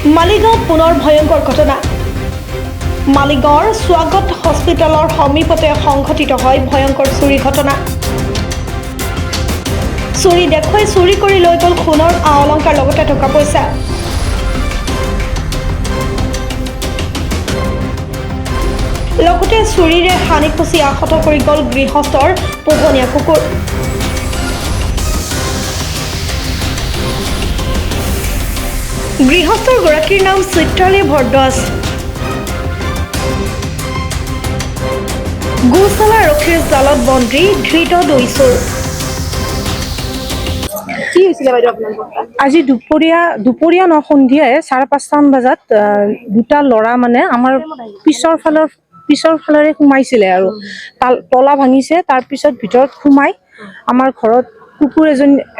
মালিগাঁৱত পুনৰ ভয়ংকৰ ঘটনা। মালিগাঁৱৰ স্বাগত হস্পিটেলৰ সমীপতে সংঘটিত হয় ভয়ংকৰ চুৰি ঘটনা। চুৰি দেখুৱাই চুৰি কৰি লৈ গ'ল সোণৰ অলংকাৰ লগতে টকা পইচা। লগতে চুৰিৰে হানি খুচি আহত কৰি গ'ল গৃহস্থৰ পোহনীয়া কুকুৰ। গৃহস্থৰ গৰাকীৰ নাম চিত্ৰালী ভৰদ্বাজ। গোশালা আৰক্ষীৰ জালত বন্দী ধৃত 2 চোৰ। কি হৈছিলে বাইদেউ আপোনালোকৰ? আজি দুপৰীয়া ন সন্ধিয়াই 5:30 বজাত দুটা ল'ৰা মানে আমাৰ পিছৰ ফালৰে সোমাইছিলে আৰু তলা ভাঙিছে। তাৰপিছত ভিতৰত সোমাই আমাৰ ঘৰত কুকুৰ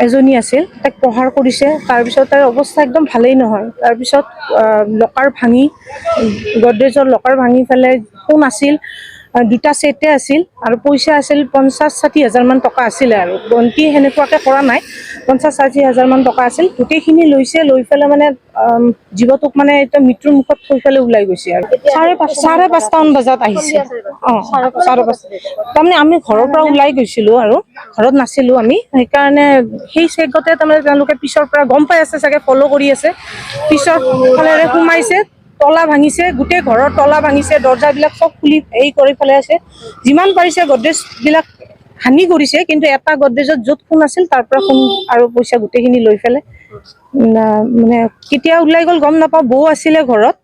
এজনী আছিল, তাক প্ৰহাৰ কৰিছে। তাৰপিছত তাৰ অৱস্থা একদম ভালেই নহয়। তাৰপিছত গডৰেজৰ লকাৰ ভাঙি পেলাই সোণ আছিল, 2টা ছেটে আছিল আৰু পইচা আছিল 50-60 হাজাৰ মান টকা আছিলে আৰু গন্তি সেনেকুৱাকে কৰা নাই। 50-60 হাজাৰ মান টকা আছিল। গোটেইখিনি লৈছে, লৈ পেলাই মানে জীৱটোক মানে এতিয়া মৃত্যুৰ মুখত থৈ পেলাই ওলাই গৈছে আৰু 5:30 বজাত আহিছে। 5:30 তাৰমানে আমি ঘৰৰ পৰা ওলাই গৈছিলো আৰু ঘৰত নাছিলো আমি, সেইকাৰণে সেই চেগতে তাৰমানে তেওঁলোকে পিছৰ পৰা গম পাই আছে চাগে, ফ'ল' কৰি আছে। পিছৰ ফালেৰে সোমাইছে, তলা ভাঙিছে, গোটেই ঘৰৰ তলা ভাঙিছে, দৰ্জাবিলাক চব খুলি কৰি পেলাই আছে। যিমান পাৰিছে গডৰেজবিলাক হানি কৰিছে, কিন্তু এটা গডৰেজত য'ত সোণ আছিল তাৰ পৰা সোণ আৰু পইচা গোটেইখিনি লৈ পেলাই মানে কেতিয়া ওলাই গ'ল গম নাপাওঁ। বৌ আছিলে ঘৰত,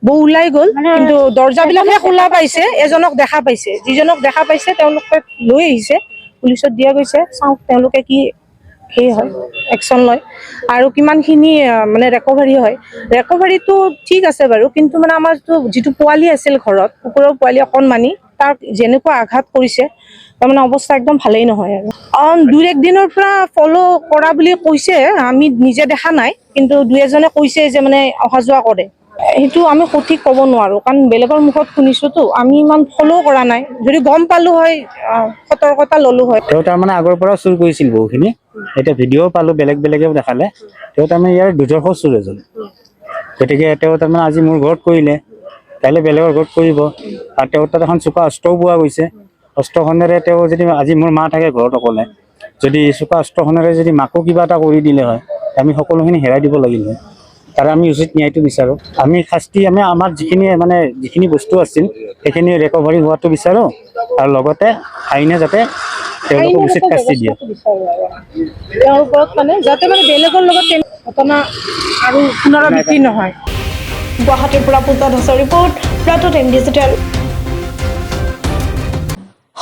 বৌ ওলাই গ'ল, কিন্তু দৰ্জাবিলাকহে খোলা পাইছে। এজনক দেখা পাইছে, যিজনক দেখা পাইছে তেওঁলোকে লৈ আহিছে, পুলিচত দিয়া গৈছে। চাওঁ তেওঁলোকে কি হয় একশ্যন লয় আৰু কিমানখিনি মানে ৰেকভাৰী হয়। ৰেকভাৰীটো ঠিক আছে বাৰু, কিন্তু মানে আমাৰ যিটো পোৱালি আছিল ঘৰত, কুকুৰৰ পোৱালি অকণমানি, তাক যেনেকুৱা আঘাত কৰিছে তাৰমানে অৱস্থা একদম ভালেই নহয় আৰু 2-1 দিনৰ পৰা ফ'ল' কৰা বুলি কৈছে। আমি নিজে দেখা নাই, কিন্তু 2-এজনে কৈছে যে মানে অহা যোৱা কৰে। সেইটো আমি সঠিক ক'ব নোৱাৰো, কাৰণ বেলেগৰ মুখত শুনিছোতো, আমি ইমান ফ'ল' কৰা নাই। যদি গম পালো হয় সতৰ্কতা ললো হয়। তেওঁ তাৰমানে আগৰ পৰা চুৰ কৰিছিল বহুখিনি। এতিয়া ভিডিঅ' পালো, বেলেগেও দেখালে। তেওঁ তাৰমানে ইয়াৰ দুৰ্ধৰ্ষ চুৰ এজন। গতিকে তেওঁ তাৰমানে আজি মোৰ ঘৰত কৰিলে, কাইলৈ বেলেগৰ ঘৰত কৰিব। আৰু তেওঁৰ তাত এখন চোকা অস্ত্ৰও পোৱা গৈছে। অস্ত্ৰখনেৰে তেওঁ যদি আজি মোৰ মা থাকে ঘৰত অকলে, যদি চোকা অস্ত্ৰখনেৰে যদি মাকো কিবা এটা কৰি দিলে হয়, আমি সকলোখিনি হেৰাই দিব লাগিল হয়। আৰু আমি উচিত ন্যায়টো বিচাৰোঁ। আমি আমাৰ যিখিনি বস্তু আছিল সেইখিনি ৰিকভাৰী হোৱাটো বিচাৰোঁ, আৰু লগতে আইনে যাতে তেওঁলোকক উচিত শাস্তি দিয়ে। তেওঁৰ ওপৰত মানে যাতে মানে বেলেগৰ লগত ঘটনা আৰু পুনৰাবৃত্তি নহয়। গুৱাহাটীৰ পৰা পূজা দাসৰ ৰিপৰ্ট, প্ৰাতঃ টাইম ডিজিটেল।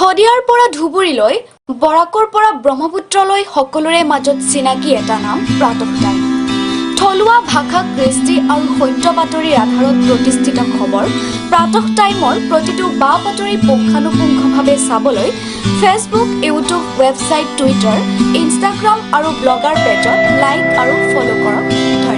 শদিয়াৰ পৰা ধুবুৰীলৈ, বৰাকৰ পৰা ব্ৰহ্মপুত্ৰলৈ সকলোৰে মাজত চিনাকি এটা নাম প্ৰাতঃ টাইম। থলুৱা ভাষা, কৃষ্টি আৰু সত্য বাতৰিৰ আধাৰত প্ৰতিষ্ঠিত খবৰ প্ৰাতঃ টাইমৰ প্ৰতিটো বা বাতৰি পুংখানুপুংখভাৱে চাবলৈ Facebook, YouTube, website, Twitter, Instagram আৰু ব্লগাৰ পেজত লাইক আৰু ফ'ল' কৰক। ধন্যবাদ।